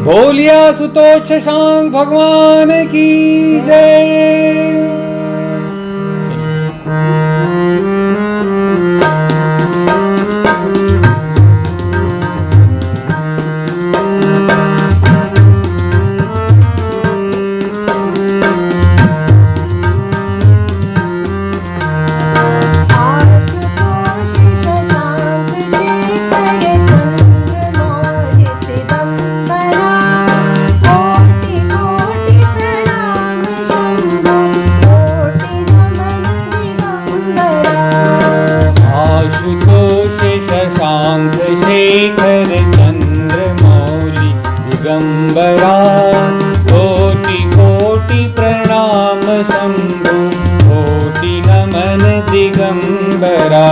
बोलिया सुतोष शशांक भगवान की जय। शेखर चंद्रमौली दिगंबरा कोटि कोटि प्रणाम शंभु कोटि नमन दिगंबरा।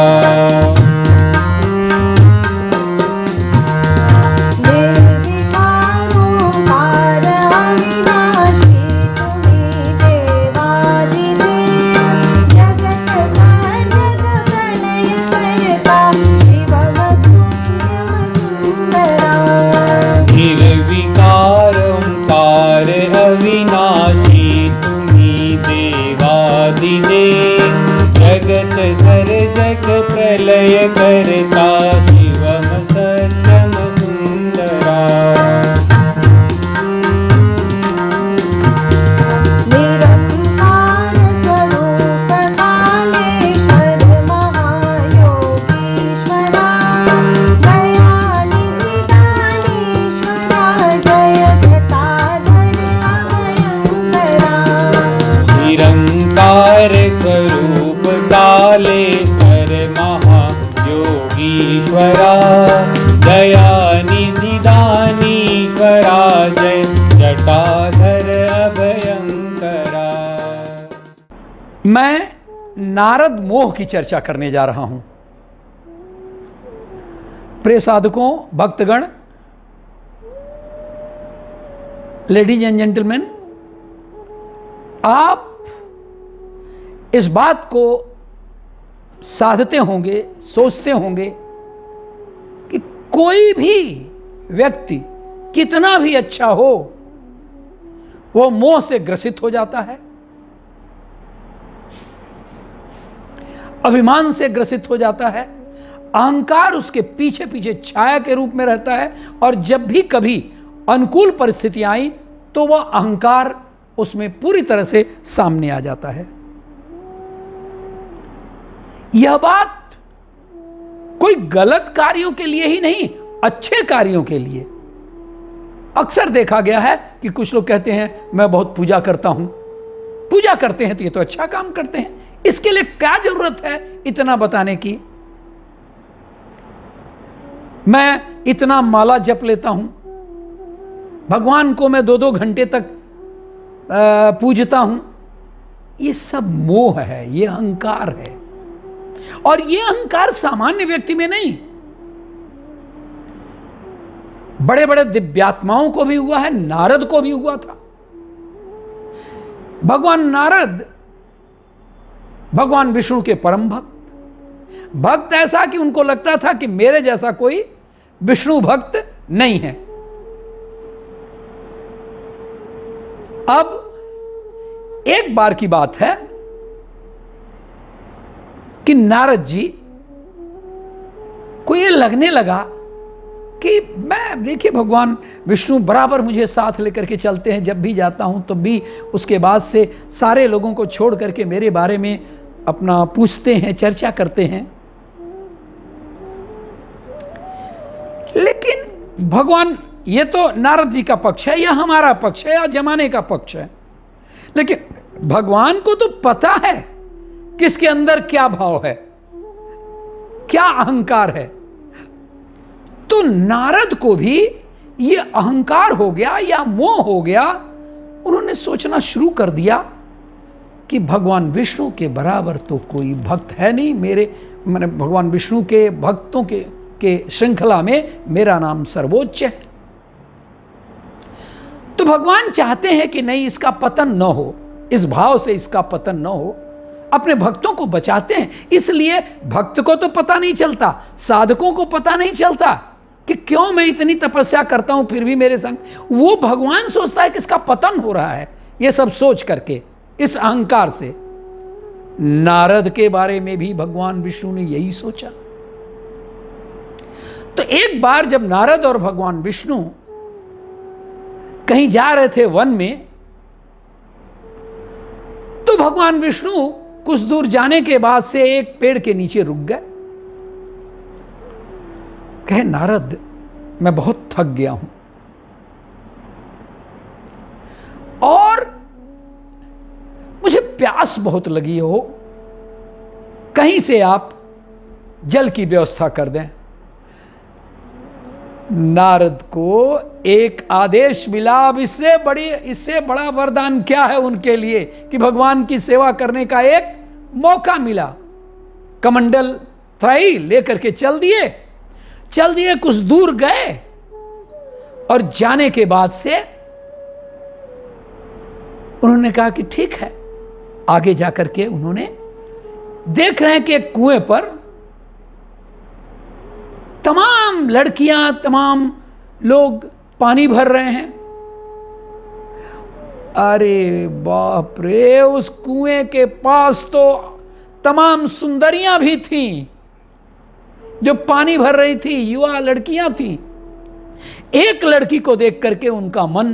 अविनाशी तुम्ही देवादिदेव जगत सर्जक प्रलय करता शिवम सत्यम सुंदरा। निरंकार स्वरूप कालेश्वर महायोगीश्वरा दयानिधि दानीश्वरा जय निरंकार स्वरूप कालेश्वर महायोगीश्वरा दयानिधि दानीश्वरा जय जटाधर अभयंकरा। मैं नारद मोह की चर्चा करने जा रहा हूं। प्रिय साधकों, भक्तगण, लेडीज एंड जेंटलमैन, आप इस बात को साधते होंगे, सोचते होंगे कि कोई भी व्यक्ति कितना भी अच्छा हो वो मोह से ग्रसित हो जाता है, अभिमान से ग्रसित हो जाता है, अहंकार उसके पीछे पीछे छाया के रूप में रहता है और जब भी कभी अनुकूल परिस्थितियां आई तो वह अहंकार उसमें पूरी तरह से सामने आ जाता है। यह बात कोई गलत कार्यों के लिए ही नहीं, अच्छे कार्यों के लिए। अक्सर देखा गया है कि कुछ लोग कहते हैं मैं बहुत पूजा करता हूं। पूजा करते हैं तो ये तो अच्छा काम करते हैं, इसके लिए क्या जरूरत है इतना बताने की। मैं इतना माला जप लेता हूं, भगवान को मैं 2-2 घंटे तक पूजता हूं। ये सब मोह है, ये अहंकार है। और ये अहंकार सामान्य व्यक्ति में नहीं, बड़े बड़े दिव्यात्माओं को भी हुआ है, नारद को भी हुआ था। भगवान नारद भगवान विष्णु के परम भक्त ऐसा कि उनको लगता था कि मेरे जैसा कोई विष्णु भक्त नहीं है। अब एक बार की बात है कि नारद जी को ये लगने लगा कि मैं, देखिए, भगवान विष्णु बराबर मुझे साथ लेकर के चलते हैं, जब भी जाता हूं तो भी उसके बाद से सारे लोगों को छोड़ करके मेरे बारे में अपना पूछते हैं, चर्चा करते हैं। लेकिन भगवान, ये तो नारद जी का पक्ष है, यह हमारा पक्ष है या जमाने का पक्ष है, लेकिन भगवान को तो पता है किसके अंदर क्या भाव है, क्या अहंकार है। तो नारद को भी ये अहंकार हो गया या मोह हो गया। उन्होंने सोचना शुरू कर दिया कि भगवान विष्णु के बराबर तो कोई भक्त है नहीं, मैंने भगवान विष्णु के भक्तों के श्रृंखला में मेरा नाम सर्वोच्च है। तो भगवान चाहते हैं कि नहीं, इसका पतन न हो, इस भाव से इसका पतन न हो, अपने भक्तों को बचाते हैं। इसलिए भक्त को तो पता नहीं चलता, साधकों को पता नहीं चलता, कि क्यों मैं इतनी तपस्या करता हूं फिर भी मेरे संग, वो भगवान सोचता है कि इसका पतन हो रहा है, ये सब सोच करके इस अहंकार से। नारद के बारे में भी भगवान विष्णु ने यही सोचा। तो एक बार जब नारद और भगवान विष्णु कहीं जा रहे थे वन में, तो भगवान विष्णु कुछ दूर जाने के बाद से एक पेड़ के नीचे रुक गए। कहे, नारद मैं बहुत थक गया हूं और मुझे प्यास बहुत लगी हो, कहीं से आप जल की व्यवस्था कर दें। नारद को एक आदेश मिला। अब इससे बड़ा वरदान क्या है उनके लिए कि भगवान की सेवा करने का एक मौका मिला। कमंडल त्राई लेकर के चल दिए, कुछ दूर गए और जाने के बाद से उन्होंने कहा कि ठीक है। आगे जाकर के उन्होंने देख रहे हैं कि एक कुएं पर तमाम लड़कियां, तमाम लोग पानी भर रहे हैं। अरे बाप रे, उस कुएं के पास तो तमाम सुंदरियां भी थीं जो पानी भर रही थी, युवा लड़कियां थीं। एक लड़की को देख करके उनका मन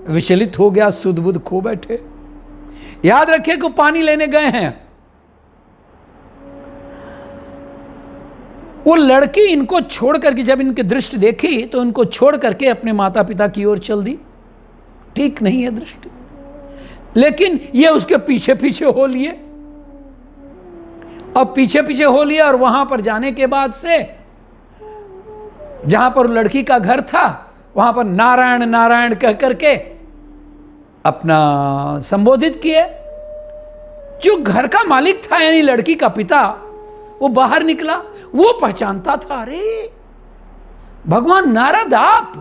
विचलित हो गया, सुध बुध खो बैठे। याद रखिए कि पानी लेने गए हैं। वो लड़की इनको छोड़ करके, जब इनकी दृष्टि देखी तो इनको छोड़ करके अपने माता पिता की ओर चल दी। ठीक नहीं है दृष्टि, लेकिन ये उसके पीछे पीछे हो लिए। अब पीछे पीछे हो लिया और वहां पर जाने के बाद से जहां पर लड़की का घर था वहां पर नारायण नारायण कह करके अपना संबोधित किए। जो घर का मालिक था यानी लड़की का पिता, वो बाहर निकला। वो पहचानता था, अरे भगवान नारद आप,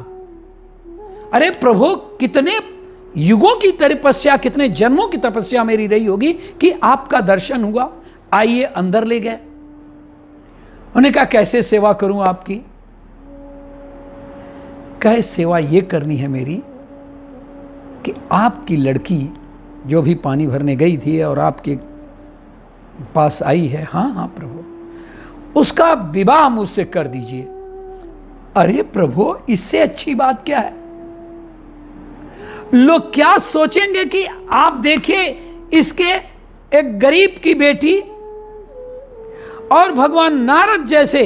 अरे प्रभु कितने युगों की तपस्या, कितने जन्मों की तपस्या मेरी रही होगी कि आपका दर्शन हुआ। आइए अंदर ले गए। उन्होंने कहा कैसे सेवा करूं आपकी? कहे सेवा ये करनी है मेरी कि आपकी लड़की जो भी पानी भरने गई थी और आपके पास आई है, हाँ हाँ प्रभु, उसका विवाह मुझसे कर दीजिए। अरे प्रभु, इससे अच्छी बात क्या है? लोग क्या सोचेंगे कि आप देखिए इसके एक गरीब की बेटी और भगवान नारद जैसे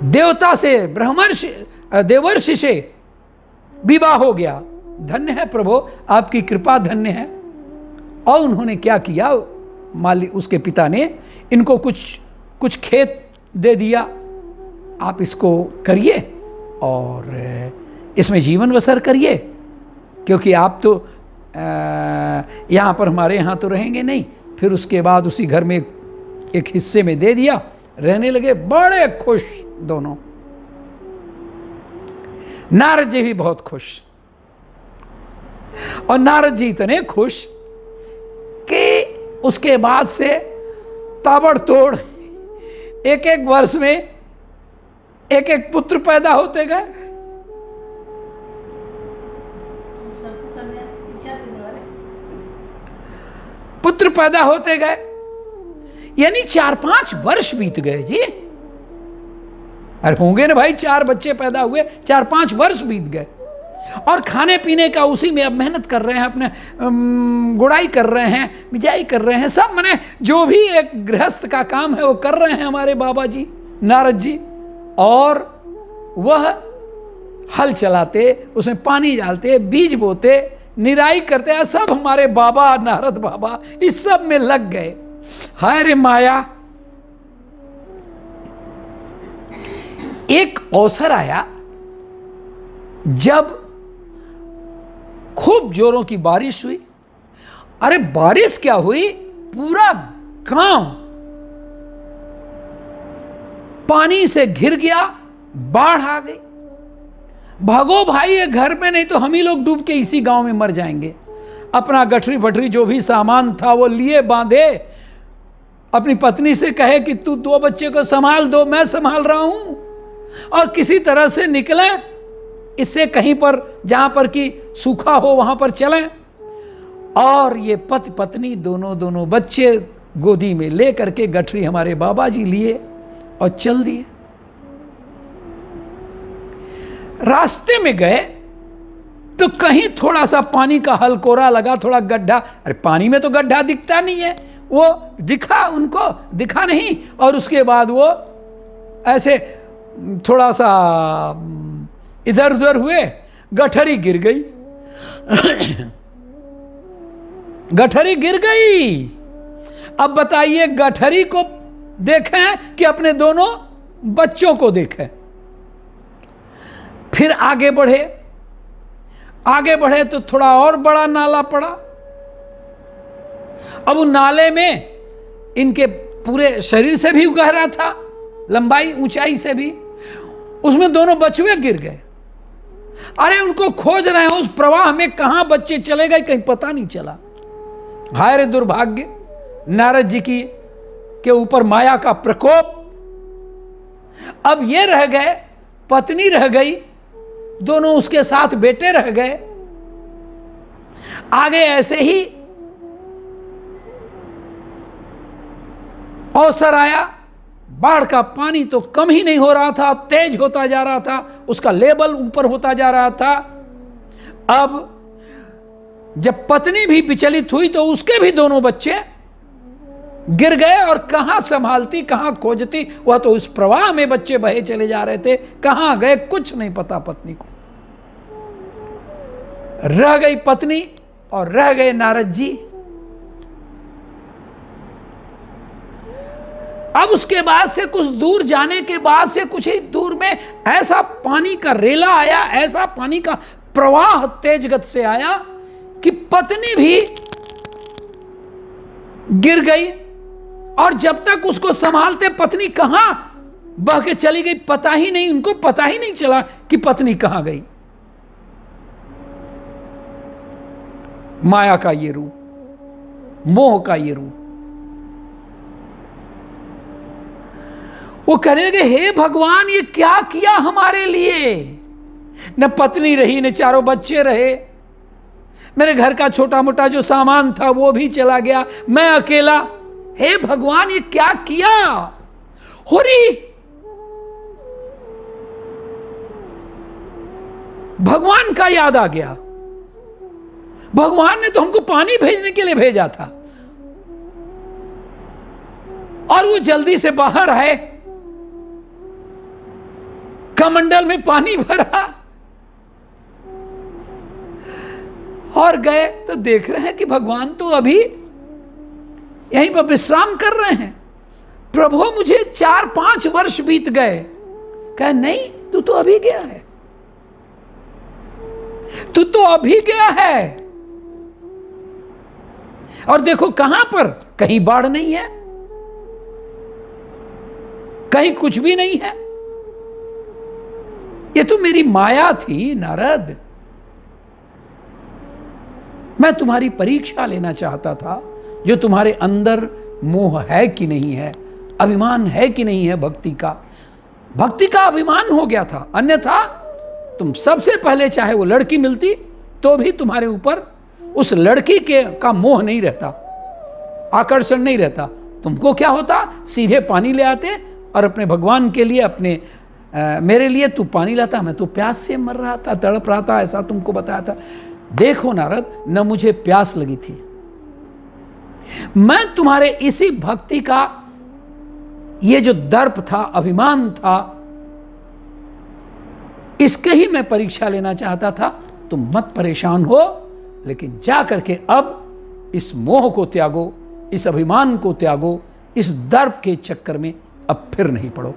देवता से, देवर्षि से विवाह हो गया। धन्य है प्रभु, आपकी कृपा धन्य है। और उन्होंने क्या किया, मालिक उसके पिता ने इनको कुछ खेत दे दिया, आप इसको करिए और इसमें जीवन बसर करिए, क्योंकि आप तो यहां पर हमारे यहां तो रहेंगे नहीं। फिर उसके बाद उसी घर में एक हिस्से में दे दिया, रहने लगे। बड़े खुश दोनों, नारद जी भी बहुत खुश। और नारद जी इतने खुश कि उसके बाद से ताबड़तोड़ एक एक वर्ष में एक एक पुत्र पैदा होते गए। पुत्र पैदा होते गए, यानी 4-5 वर्ष बीत गए जी। अरे होंगे ना भाई, 4 बच्चे पैदा हुए, 4-5 वर्ष बीत गए। और खाने पीने का उसी में अब मेहनत कर रहे हैं, अपने गुड़ाई कर रहे हैं, बिजाई कर रहे हैं, सब माने जो भी एक गृहस्थ का काम है वो कर रहे हैं हमारे बाबा जी नारद जी। और वह हल चलाते, उसमें पानी डालते, बीज बोते, निराई करते हैं, सब हमारे बाबा नारद बाबा इस सब में लग गए। हाय रे माया। एक अवसर आया जब खूब जोरों की बारिश हुई। अरे बारिश क्या हुई, पूरा गांव पानी से घिर गया, बाढ़ आ गई। भागो भाई, ये घर में नहीं तो हम ही लोग डूब के इसी गांव में मर जाएंगे। अपना गठरी फटरी जो भी सामान था वो लिए, बांधे, अपनी पत्नी से कहे कि तू 2 बच्चे को संभाल दो, मैं संभाल रहा हूं। और किसी तरह से निकलें, इससे कहीं पर जहां पर कि सूखा हो वहां पर चलें। और ये पति पत्नी दोनों बच्चे गोदी में ले करके गठरी हमारे बाबा जी लिए और चल दिए। रास्ते में गए तो कहीं थोड़ा सा पानी का हलकोरा लगा, थोड़ा गड्ढा। अरे पानी में तो गड्ढा दिखता नहीं है, वो दिखा उनको, दिखा नहीं। और उसके बाद वो ऐसे थोड़ा सा इधर उधर हुए, गठरी गिर गई। गठरी गिर गई। अब बताइए, गठरी को देखें कि अपने दोनों बच्चों को देखें। फिर आगे बढ़े तो थोड़ा और बड़ा नाला पड़ा। अब उस नाले में इनके पूरे शरीर से भी गहरा था, लंबाई ऊंचाई से भी, उसमें दोनों बछुए गिर गए। अरे उनको खोज रहे हैं, उस प्रवाह में कहां बच्चे चले गए कहीं पता नहीं चला। हाय रे दुर्भाग्य, नारद जी की के ऊपर माया का प्रकोप। अब ये रह गए, पत्नी रह गई, दोनों उसके साथ बेटे रह गए। आगे ऐसे ही अवसर आया, बाढ़ का पानी तो कम ही नहीं हो रहा था, तेज होता जा रहा था, उसका लेवल ऊपर होता जा रहा था। अब जब पत्नी भी विचलित हुई तो उसके भी दोनों बच्चे गिर गए। और कहां संभालती, कहां खोजती, वह तो उस प्रवाह में बच्चे बहे चले जा रहे थे, कहां गए कुछ नहीं पता पत्नी को। रह गई पत्नी और रह गए नारद जी। अब उसके बाद से कुछ दूर जाने के बाद से कुछ ही दूर में ऐसा पानी का रेला आया, ऐसा पानी का प्रवाह तेज गति से आया कि पत्नी भी गिर गई। और जब तक उसको संभालते पत्नी कहां बह के चली गई पता ही नहीं, उनको पता ही नहीं चला कि पत्नी कहां गई। माया का ये रूप, मोह का ये रूप। वो कहने लगे, हे भगवान ये क्या किया हमारे लिए। न पत्नी रही, न चारों बच्चे रहे, मेरे घर का छोटा मोटा जो सामान था वो भी चला गया, मैं अकेला। हे भगवान ये क्या किया। होरी भगवान का याद आ गया। भगवान ने तो हमको पानी भेजने के लिए भेजा था और वो जल्दी से बाहर आए, कमंडल में पानी भरा और गए तो देख रहे हैं कि भगवान तो अभी यहीं पर विश्राम कर रहे हैं। प्रभु मुझे 4-5 वर्ष बीत गए। कहे नहीं, तू तो अभी गया है, तू तो अभी गया है। और देखो कहां पर, कहीं बाढ़ नहीं है, कहीं कुछ भी नहीं है। ये तो मेरी माया थी नारद। मैं तुम्हारी परीक्षा लेना चाहता था, जो तुम्हारे अंदर मोह है कि नहीं है, अभिमान है कि नहीं है भक्ति का। भक्ति का अभिमान हो गया था, अन्यथा तुम सबसे पहले चाहे वो लड़की मिलती तो भी तुम्हारे ऊपर उस लड़की के का मोह नहीं रहता, आकर्षण नहीं रहता। तुमको क्या होता, सीधे पानी ले आते और अपने भगवान के लिए, अपने मेरे लिए तू पानी लाता, मैं तो प्यास से मर रहा था, तड़प रहा था, ऐसा तुमको बताया था। देखो नारद, न मुझे प्यास लगी थी, मैं तुम्हारे इसी भक्ति का ये जो दर्प था, अभिमान था, इसके ही मैं परीक्षा लेना चाहता था। तुम मत परेशान हो, लेकिन जा करके अब इस मोह को त्यागो, इस अभिमान को त्यागो, इस दर्प के चक्कर में अब फिर नहीं पड़ो।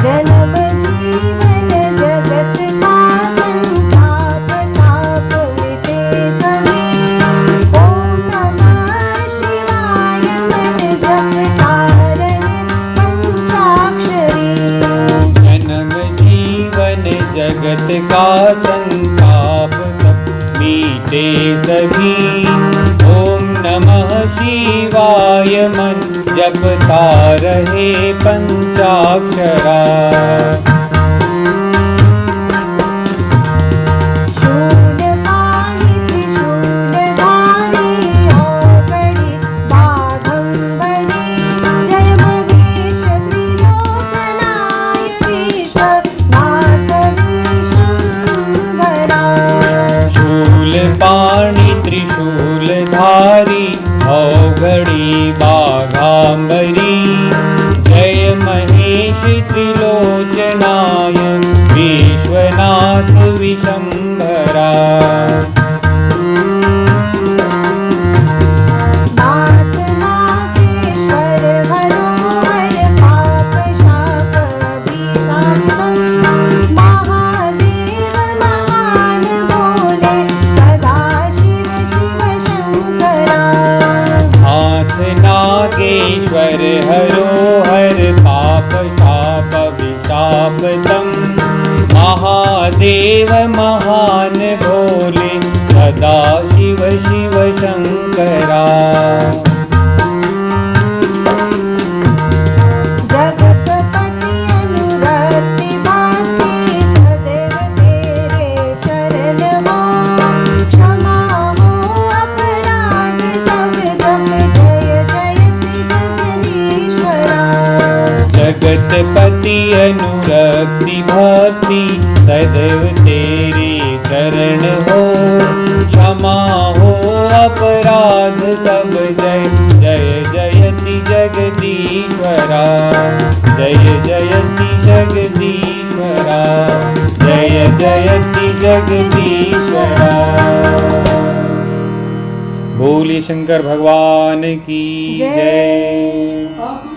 जन्म जीवन जगत का संताप ताप मिटे सभी। ओम नमः शिवाय मन जपता रहे पंचाक्षरी। जन्म जीवन जगत का संताप सब मीटे सभी। ओम नमः शिवाय मन जपता निराकार हे पंचाक्षरा। शूलपाणि त्रिशूलधारी औगणि बाघम्बरी जय महेश त्रिलोचनाय विश्वनाथ विशंभरा। शूलपाणि त्रिशूलधारी औघड़ी बाघाम्बरी जय महेश त्रिलोचनाय विश्वनाथ विशंभरा। नाथ नागेश्वर हरोहर पाप शाप अभिशापम महादेव महान भोले सदा शिव शिव शंकरा। नाथ नागेश्वर हरोहर पाप शाप विशापतम महादेव महान भोले सदा शिव शिव शंकरा। जगतपति अनुरक्ति भक्ति सदैव तेरे चरण हो क्षमा हो अपराध सब जप जय जयति जगदीश्वरा। जगतपति अनुरक्ति भक्ति सदैव तेरे चरण हो क्षमा हो अपराध सब जय जय जयति जगदीश्वरा। जय जयति जगदीश्वरा। जय जयति जगदीश्वरा। बोले शंकर भगवान की जय। जय।